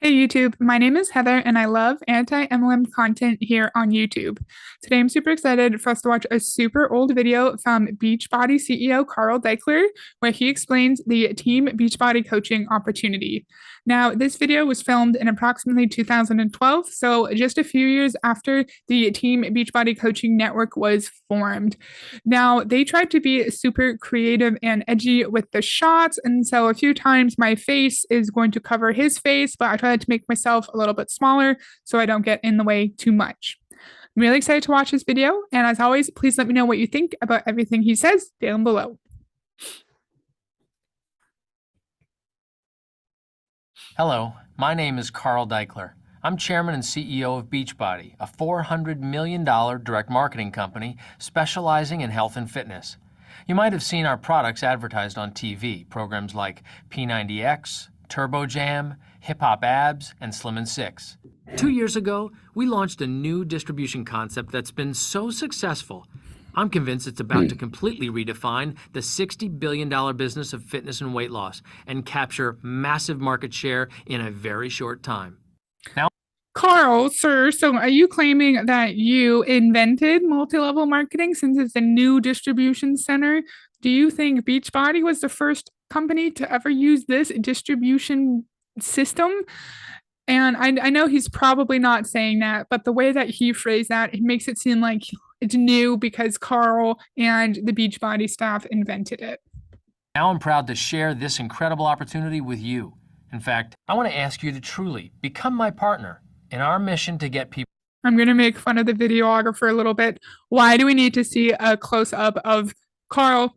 Hey YouTube, my name is Heather and I love anti-MLM content here on YouTube. Today I'm super excited for us to watch a super old video from Beachbody CEO Carl Deichler where he explains the Team Beachbody coaching opportunity. Now, this video was filmed in approximately 2012, so just a few years after the Team Beachbody Coaching Network was formed. Now, they tried to be super creative and edgy with the shots, and so a few times my face is going to cover his face, but I tried to make myself a little bit smaller so I don't get in the way too much. I'm really excited to watch this video, and as always, please let me know what you think about everything he says down below. Hello, my name is Carl Deichler. I'm chairman and CEO of Beachbody, a $400 million direct marketing company specializing in health and fitness. You might have seen our products advertised on TV, programs like P90X, Turbo Jam, Hip Hop Abs, and Slim and Six. 2 years ago, we launched a new distribution concept that's been so successful, I'm convinced it's about to completely redefine the $60 billion business of fitness and weight loss and capture massive market share in a very short time. Now, Carl, sir, so are you claiming that you invented multi-level marketing since it's a new distribution center? Do you think Beachbody was the first company to ever use this distribution system? And I know he's probably not saying that, but the way that he phrased that, it makes it seem like it's new because Carl and the Beachbody staff invented it. now I'm proud to share this incredible opportunity with you. In fact, I want to ask you to truly become my partner in our mission to get people. I'm going to make fun of the videographer a little bit. Why do we need to see a close up of Carl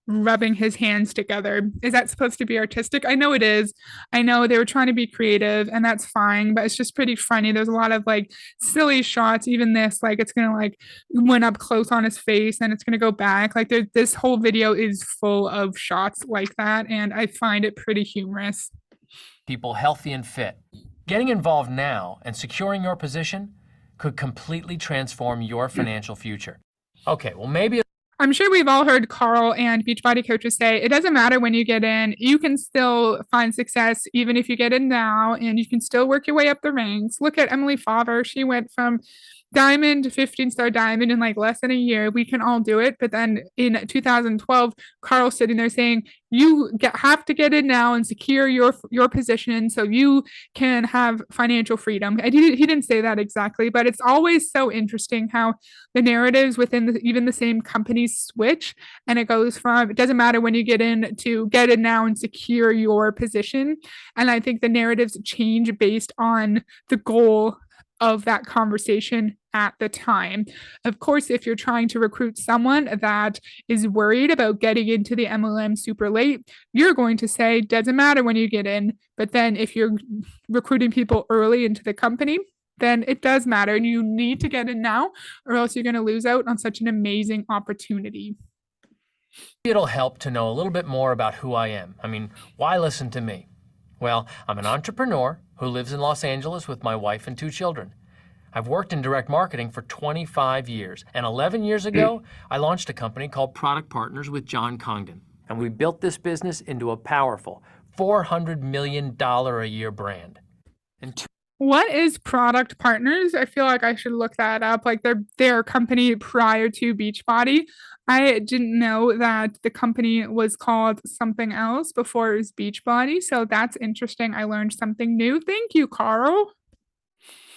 rubbing his hands together? Is that supposed to be artistic? I know it is. I know they were trying to be creative and that's fine, but it's just pretty funny. There's a lot of like silly shots. Even this, like it's gonna like went up close on his face and it's gonna go back. Like this whole video is full of shots like that, and I find it pretty humorous. People healthy and fit. Getting involved now and securing your position could completely transform your financial future. Okay, well maybe I'm sure we've all heard Carl and Beachbody coaches say it doesn't matter when you get in, you can still find success even if you get in now, and you can still work your way up the ranks. Look at Emily Favre. She went from diamond to 15-star diamond in like less than a year. We can all do it. But then in 2012, Carl's sitting there saying, have to get in now and secure your position so you can have financial freedom. He didn't say that exactly, but it's always so interesting how the narratives within even the same companies switch, and it goes from it doesn't matter when you get in to get in now and secure your position. And I think the narratives change based on the goal of that conversation at the time. Of course, if you're trying to recruit someone that is worried about getting into the MLM super late, you're going to say, doesn't matter when you get in. But then if you're recruiting people early into the company, then it does matter. And you need to get in now, or else you're going to lose out on such an amazing opportunity. it'll help to know a little bit more about who I am. I mean, why listen to me? Well, I'm an entrepreneur who lives in Los Angeles with my wife and 2 children. I've worked in direct marketing for 25 years, and 11 years ago, I launched a company called Product Partners with John Congdon. And we built this business into a powerful $400 million a year brand. And What is Product Partners? I feel like I should look that up. Like their company prior to Beachbody. I didn't know that the company was called something else before it was Beachbody. So that's interesting. I learned something new. Thank you, Carl.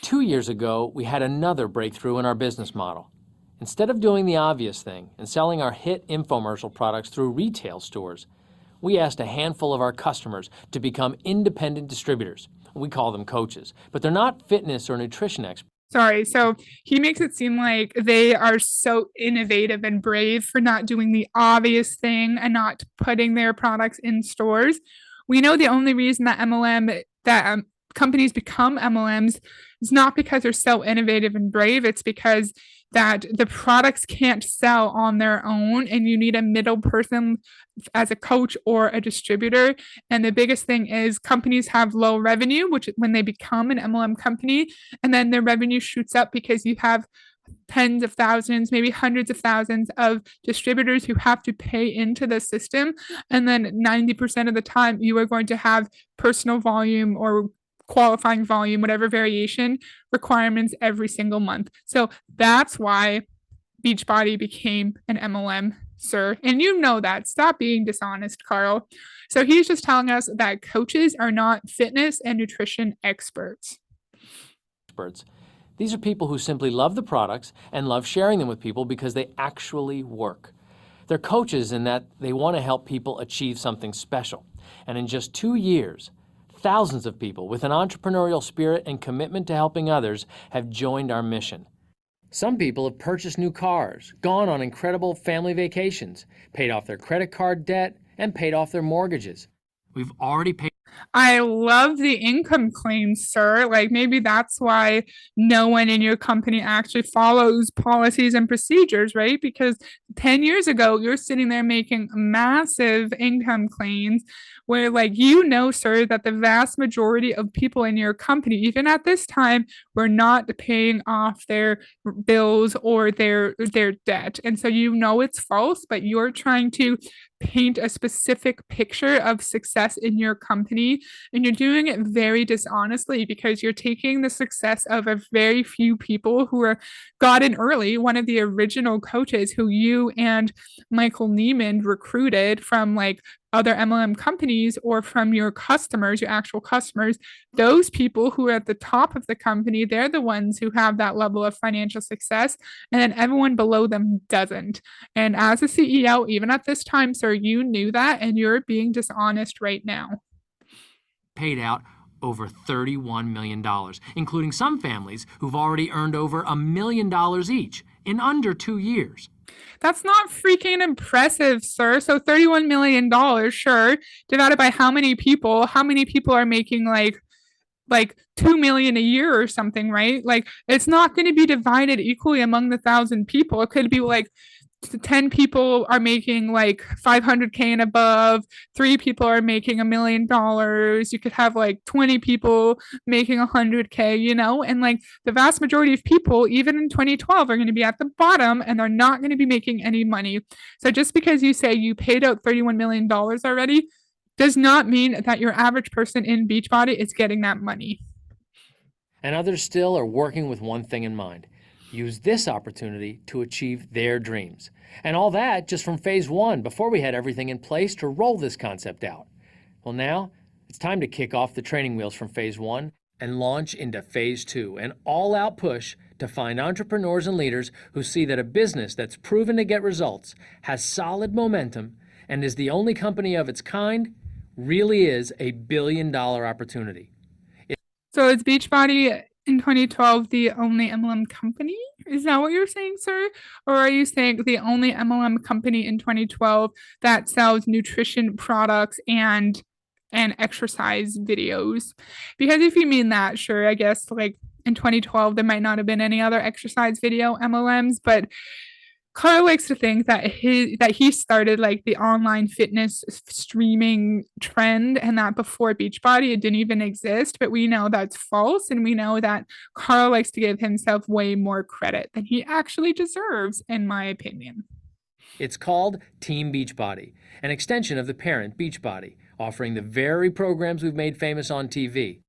2 years ago, we had another breakthrough in our business model. Instead of doing the obvious thing and selling our hit infomercial products through retail stores, we asked a handful of our customers to become independent distributors. We call them coaches, but they're not fitness or nutrition experts. Sorry. So he makes it seem like they are so innovative and brave for not doing the obvious thing and not putting their products in stores. We know the only reason that companies become MLMs is not because they're so innovative and brave. It's because that the products can't sell on their own, and you need a middle person as a coach or a distributor. And the biggest thing is companies have low revenue, which when they become an MLM company, and then their revenue shoots up because you have tens of thousands, maybe hundreds of thousands of distributors who have to pay into the system. And then 90% of the time, you are going to have personal volume or qualifying volume, whatever variation requirements every single month. So that's why Beachbody became an MLM, sir. And you know that. Stop being dishonest, Carl. So he's just telling us that coaches are not fitness and nutrition experts. These are people who simply love the products and love sharing them with people because they actually work. They're coaches in that they want to help people achieve something special. And in just 2 years, thousands of people with an entrepreneurial spirit and commitment to helping others have joined our mission. Some people have purchased new cars, gone on incredible family vacations, paid off their credit card debt, and paid off their mortgages. We've already paid. I love the income claims, sir. Like maybe that's why no one in your company actually follows policies and procedures, right? Because 10 years ago, you're sitting there making massive income claims where, like, you know, sir, that the vast majority of people in your company, even at this time, were not paying off their bills or their debt. And so you know it's false, but you're trying to paint a specific picture of success in your company, and you're doing it very dishonestly because you're taking the success of a very few people who are got in early. One of the original coaches who you and Michael Neiman recruited from like other MLM companies or from your customers, your actual customers, those people who are at the top of the company, they're the ones who have that level of financial success, and then everyone below them doesn't. And as a CEO, even at this time, sir, you knew that, and you're being dishonest right now. Paid out over $31 million, including some families who've already earned over $1 million each in under 2 years. That's not freaking impressive, sir. So $31 million, sure, divided by how many people? How many people are making like 2 million a year or something, right? Like it's not going to be divided equally among the 1,000 people. It could be like 10 people are making like 500K and above, 3 people are making $1 million. You could have like 20 people making 100K, you know, and like the vast majority of people, even in 2012, are going to be at the bottom and they're not going to be making any money. So just because you say you paid out $31 million already does not mean that your average person in Beachbody is getting that money. And others still are working with one thing in mind: use this opportunity to achieve their dreams. And all that just from phase 1, before we had everything in place to roll this concept out. Well, now it's time to kick off the training wheels from phase 1 and launch into phase 2, an all-out push to find entrepreneurs and leaders who see that a business that's proven to get results, has solid momentum, and is the only company of its kind really is a billion-dollar opportunity. So is Beachbody in 2012 the only MLM company? Is that what you're saying, sir? Or are you saying the only MLM company in 2012 that sells nutrition products and exercise videos? Because if you mean that, sure, I guess like in 2012 there might not have been any other exercise video MLMs, but Carl likes to think that he started like the online fitness streaming trend, and that before Beachbody it didn't even exist. But we know that's false, and we know that Carl likes to give himself way more credit than he actually deserves, in my opinion. It's called Team Beachbody, an extension of the parent Beachbody, offering the very programs we've made famous on TV.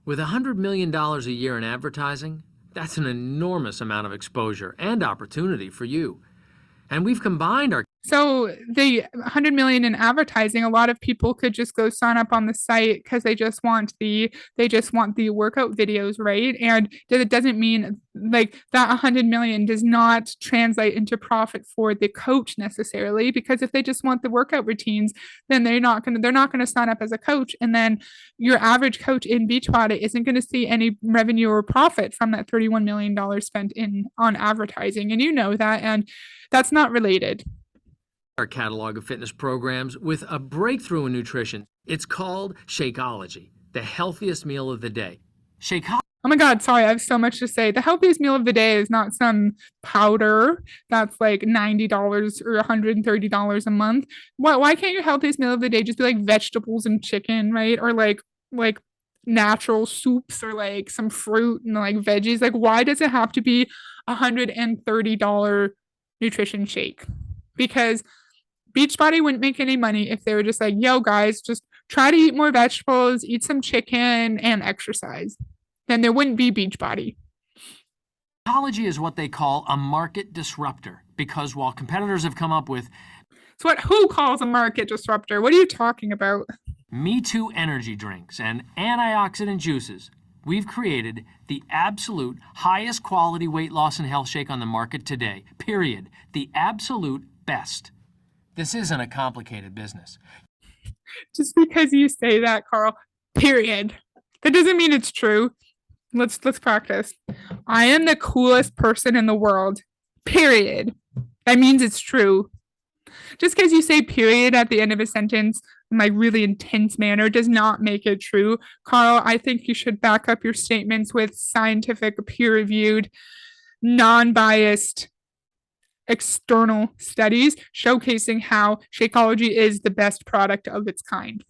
With $100 million a year in advertising, that's an enormous amount of exposure and opportunity for you. And we've combined our... So the 100 million in advertising, a lot of people could just go sign up on the site because they just want the workout videos, right? And it doesn't mean like that 100 million does not translate into profit for the coach necessarily, because if they just want the workout routines, then they're not going to sign up as a coach, and then your average coach in Beachbody isn't going to see any revenue or profit from that $31 million spent on advertising, and you know that, and that's not related. Our catalog of fitness programs with a breakthrough in nutrition. It's called Shakeology, the healthiest meal of the day. Shakeology. Oh my God, sorry, I have so much to say. The healthiest meal of the day is not some powder that's like $90 or $130 a month. Why can't your healthiest meal of the day just be like vegetables and chicken, right? Or like natural soups, or like some fruit and like veggies? Like, why does it have to be $130 nutrition shake? Because Beachbody wouldn't make any money if they were just like, yo, guys, just Try to eat more vegetables, eat some chicken, and exercise. Then there wouldn't be Beachbody. Psychology is what they call a market disruptor because while competitors have come up with It's what who calls a market disruptor? What are you talking about? Me Too energy drinks and antioxidant juices, we've created the absolute highest quality weight loss and health shake on the market today. Period. The absolute best. This isn't a complicated business. Just because you say that, Carl, period. That doesn't mean it's true. Let's practice. I am the coolest person in the world. Period. That means it's true. Just because you say period at the end of a sentence in like really intense manner does not make it true. Carl, I think you should back up your statements with scientific, peer-reviewed, non-biased external studies showcasing how Shakeology is the best product of its kind.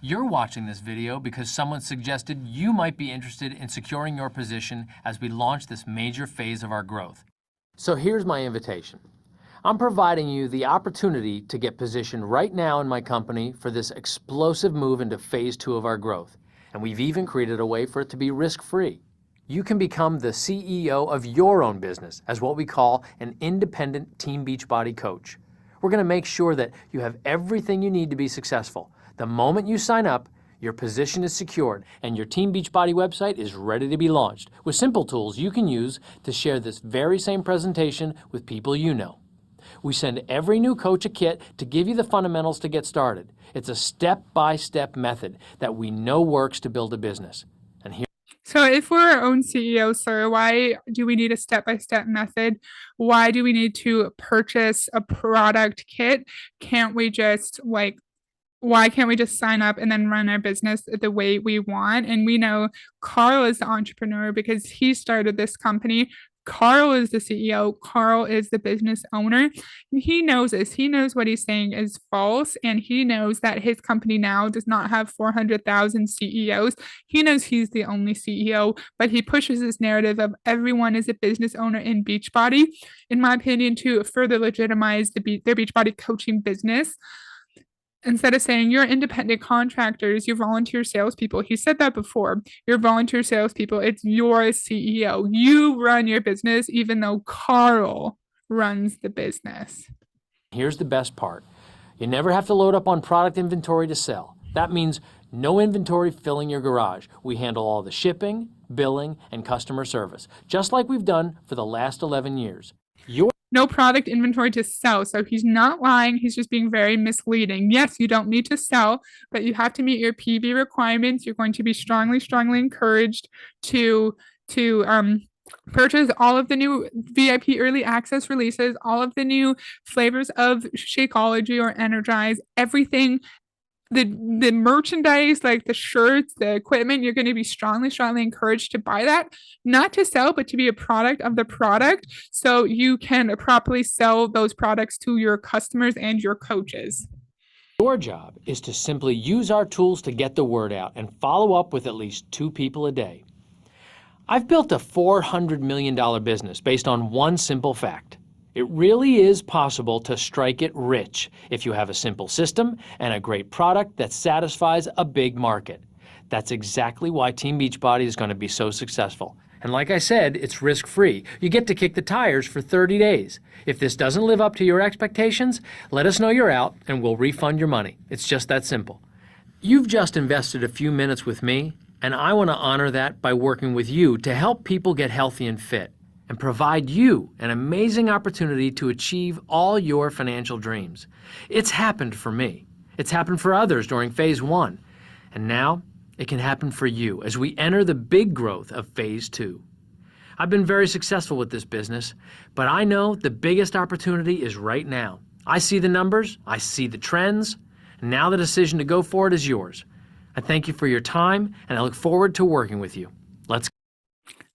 You're watching this video because someone suggested you might be interested in securing your position as we launch this major phase of our growth. So here's my invitation. I'm providing you the opportunity to get positioned right now in my company for this explosive move into phase 2 of our growth. And we've even created a way for it to be risk-free. You can become the CEO of your own business as what we call an independent Team Beachbody coach. We're going to make sure that you have everything you need to be successful. The moment you sign up, your position is secured and your Team Beachbody website is ready to be launched with simple tools you can use to share this very same presentation with people you know. We send every new coach a kit to give you the fundamentals to get started. It's a step-by-step method that we know works to build a business. And here. So if we're our own CEO, sir, why do we need a step-by-step method? Why do we need to purchase a product kit? Why can't we just sign up and then run our business the way we want? And we know Carl is the entrepreneur because he started this company. Carl is the CEO. Carl is the business owner. And he knows this. He knows what he's saying is false. And he knows that his company now does not have 400,000 CEOs. He knows he's the only CEO, but he pushes this narrative of everyone is a business owner in Beachbody, in my opinion, to further legitimize their Beachbody coaching business. Instead of saying you're independent contractors, you're volunteer salespeople. He said that before. You're volunteer salespeople. It's your CEO. You run your business, even though Carl runs the business. Here's the best part. You never have to load up on product inventory to sell. That means no inventory filling your garage. We handle all the shipping, billing, and customer service, just like we've done for the last 11 years. No product inventory to sell. So he's not lying. He's just being very misleading. Yes, you don't need to sell, but you have to meet your PV requirements. You're going to be strongly encouraged to purchase all of the new VIP early access releases, all of the new flavors of Shakeology or Energize, everything. The merchandise, like the shirts, the equipment, you're going to be strongly encouraged to buy that, not to sell, but to be a product of the product so you can properly sell those products to your customers and your coaches. Your job is to simply use our tools to get the word out and follow up with at least 2 people a day. I've built a $400 million business based on one simple fact. It really is possible to strike it rich if you have a simple system and a great product that satisfies a big market. That's exactly why Team Beachbody is going to be so successful. And like I said, it's risk-free. You get to kick the tires for 30 days. If this doesn't live up to your expectations, let us know you're out and we'll refund your money. It's just that simple. You've just invested a few minutes with me, and I want to honor that by working with you to help people get healthy and fit and provide you an amazing opportunity to achieve all your financial dreams. It's happened for me. It's happened for others during phase 1. And now it can happen for you as we enter the big growth of phase 2. I've been very successful with this business, but I know the biggest opportunity is right now. I see the numbers, I see the trends, and now the decision to go for it is yours. I thank you for your time, and I look forward to working with you. Let's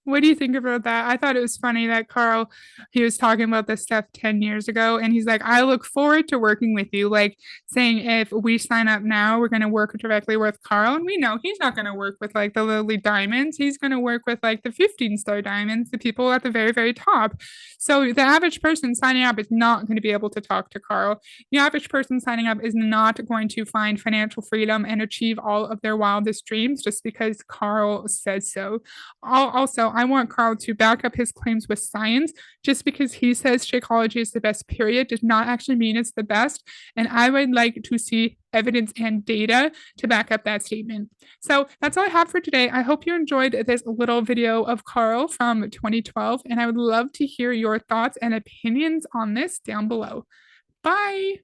What do you think about that? I thought it was funny that Carl, he was talking about this stuff 10 years ago, and he's like, I look forward to working with you. Like saying, if we sign up now, we're going to work directly with Carl. And we know he's not going to work with like the lowly diamonds. He's going to work with like the 15-star diamonds, the people at the very, very top. So the average person signing up is not going to be able to talk to Carl. The average person signing up is not going to find financial freedom and achieve all of their wildest dreams just because Carl says so. Also, I want Carl to back up his claims with science. Just because he says Shakeology is the best, period, does not actually mean it's the best. And I would like to see evidence and data to back up that statement. So that's all I have for today. I hope you enjoyed this little video of Carl from 2012, and I would love to hear your thoughts and opinions on this down below. Bye.